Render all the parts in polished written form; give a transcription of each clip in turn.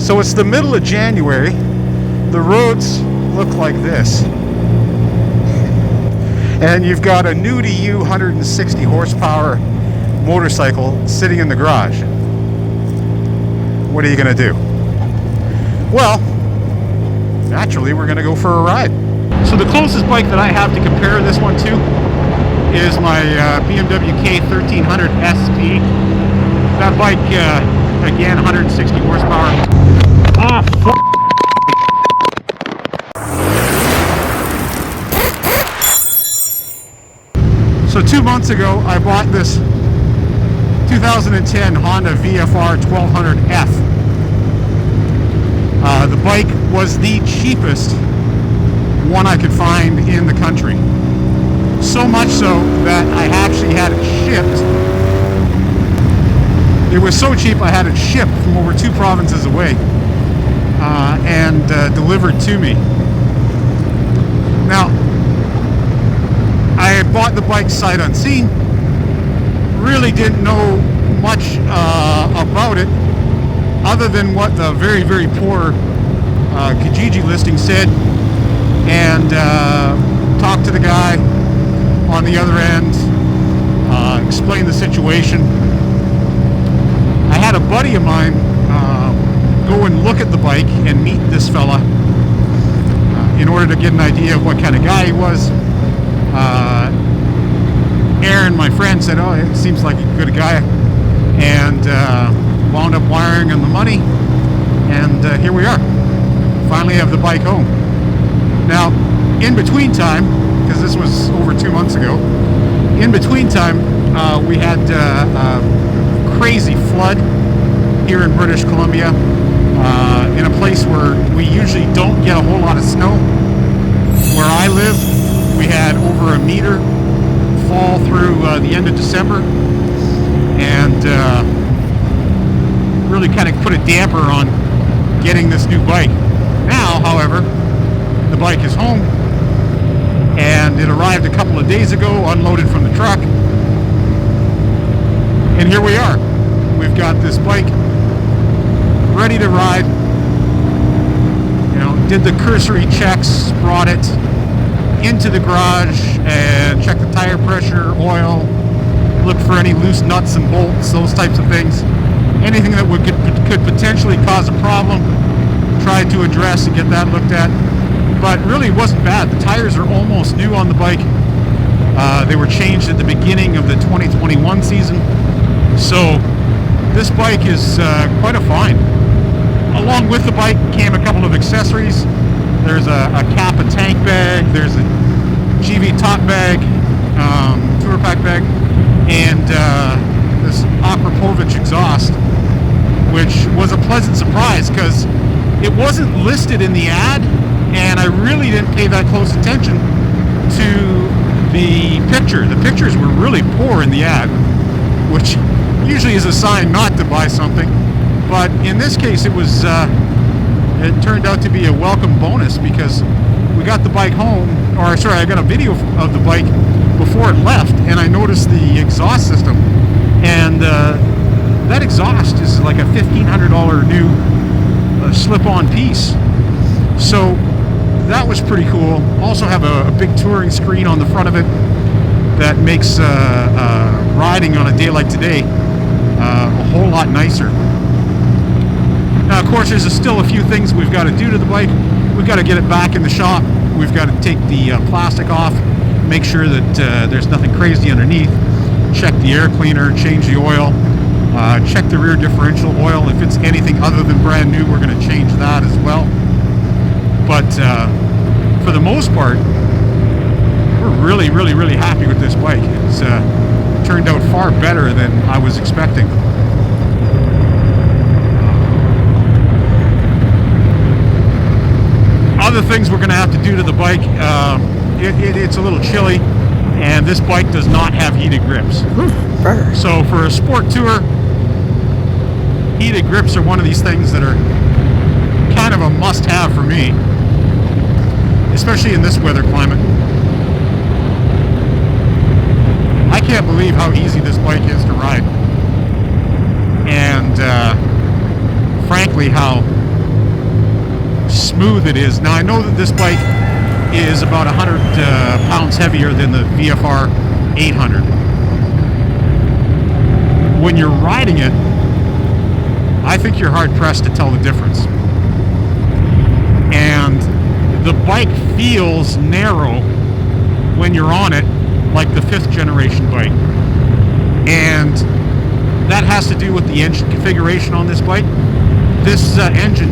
So it's the middle of January. The roads look like this. And you've got a new to you 160 horsepower motorcycle sitting in the garage. What are you going to do? Well, naturally, we're going to go for a ride. So the closest bike that I have to compare this one to is my BMW K1300 SP. That bike, again, 160 horsepower. Ah, So 2 months ago, I bought this 2010 Honda VFR1200F. The bike was the cheapest one I could find in the country. So much so that I actually had it shipped. It was so cheap I had it shipped from over 2 provinces away and delivered to me. Now, I bought the bike sight unseen, really didn't know much about it other than what the very, very poor Kijiji listing said, and talked to the guy on the other end, explained the situation. I had a buddy of mine go and look at the bike and meet this fella in order to get an idea of what kind of guy he was. Aaron, my friend, said, oh, it seems like a good guy, and wound up wiring him the money, and here we are. Finally have the bike home. Now, in between time, because this was over 2 months ago, in between time, we had a crazy flood here in British Columbia, in a place where we usually don't get a whole lot of snow. Where I live, we had over a meter fall through the end of December, and really kind of put a damper on getting this new bike. Now, however, the bike is home, and it arrived a couple of days ago, unloaded from the truck, and here we are. We've got this bike ready to ride. You know, did the cursory checks, brought it into the garage and checked the tire pressure, oil, looked for any loose nuts and bolts, those types of things. Anything that could potentially cause a problem, tried to address and get that looked at. But really it wasn't bad. The tires are almost new on the bike. They were changed at the beginning of the 2021 season. So this bike is quite a find. Along with the bike came a couple of accessories. There's a cap and tank bag, there's a GV top bag, tour pack bag, and this Akrapovic exhaust, which was a pleasant surprise because it wasn't listed in the ad, and I really didn't pay that close attention to the picture. The pictures were really poor in the ad, which usually is a sign not to buy something, but in this case it was it turned out to be a welcome bonus because we got the bike home, or sorry, I got a video of the bike before it left, and I noticed the exhaust system, and that exhaust is like a $1,500 new slip-on piece. So that was pretty cool. Also have a big touring screen on the front of it that makes riding on a day like today a whole lot nicer. Now, of course, there's still a few things we've got to do to the bike. We've got to get it back in the shop. We've got to take the plastic off, make sure that there's nothing crazy underneath, check the air cleaner, change the oil, check the rear differential oil. If it's anything other than brand new, we're going to change that as well. But for the most part, we're really, really, really happy with this bike. It's turned out far better than I was expecting. Other things we're going to have to do to the bike, it's a little chilly, and this bike does not have heated grips. So for a sport tour, heated grips are one of these things that are kind of a must-have for me, especially in this weather climate. I can't believe how easy this bike is to ride, and frankly how smooth it is. Now I know that this bike is about 100 pounds heavier than the VFR 800. When you're riding it, I think you're hard pressed to tell the difference. And the bike feels narrow when you're on it, like the 5th generation bike. And that has to do with the engine configuration on this bike. This engine,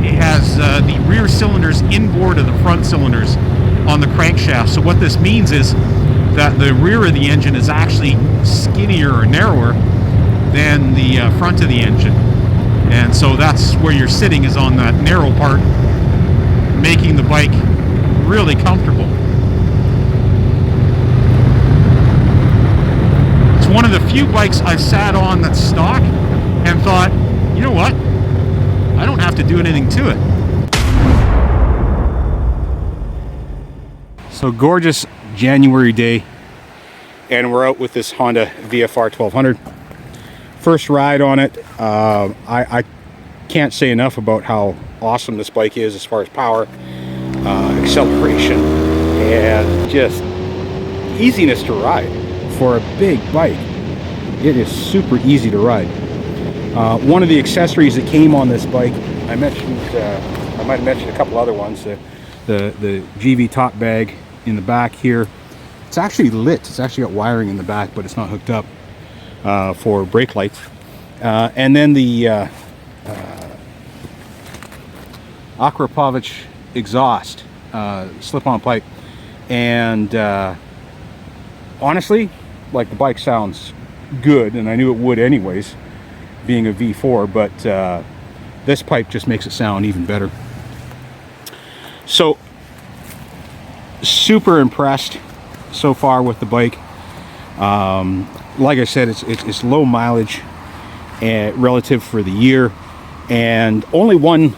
it has the rear cylinders inboard of the front cylinders on the crankshaft. So what this means is that the rear of the engine is actually skinnier or narrower than the front of the engine. And so that's where you're sitting, is on that narrow part, making the bike really comfortable. It's one of the few bikes I've sat on that's stock and thought, you know what? I don't have to do anything to it. So gorgeous January day, and we're out with this Honda VFR 1200. First ride on it. I can't say enough about how awesome this bike is as far as power, acceleration, and just easiness to ride. For a big bike, it is super easy to ride. One of the accessories that came on this bike, I mentioned, I might have mentioned a couple other ones, the GV top bag in the back here. It's actually lit. It's actually got wiring in the back, but it's not hooked up for brake lights. And then the Akrapovic exhaust, slip-on pipe. And honestly, like, the bike sounds good, and I knew it would anyways, being a V4, but this pipe just makes it sound even better. So super impressed so far with the bike. Like I said, it's low mileage relative for the year, and only one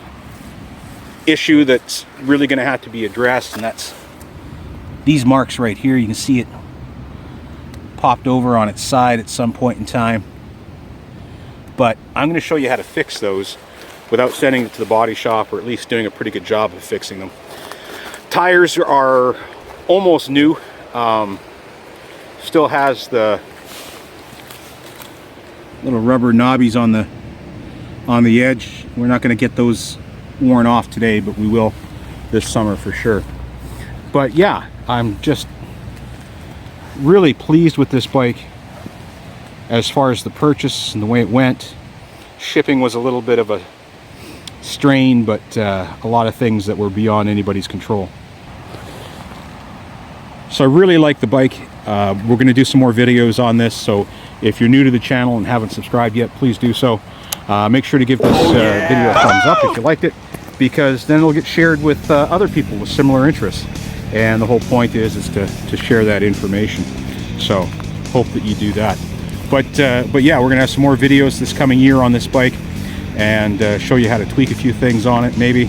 issue that's really going to have to be addressed, and that's these marks right here. You can see it popped over on its side at some point in time, but I'm going to show you how to fix those without sending it to the body shop, or at least doing a pretty good job of fixing them. Tires are almost new. Still has the little rubber knobbies on the edge. We're not going to get those worn off today, but we will this summer for sure. But yeah, I'm just really pleased with this bike as far as the purchase and the way it went. Shipping was a little bit of a strain, but a lot of things that were beyond anybody's control. So I really like the bike. We're going to do some more videos on this, so if you're new to the channel and haven't subscribed yet, please do so. Make sure to give this video a thumbs up if you liked it, because then it'll get shared with other people with similar interests. And the whole point is to share that information. So hope that you do that. But yeah, we're going to have some more videos this coming year on this bike, and show you how to tweak a few things on it maybe.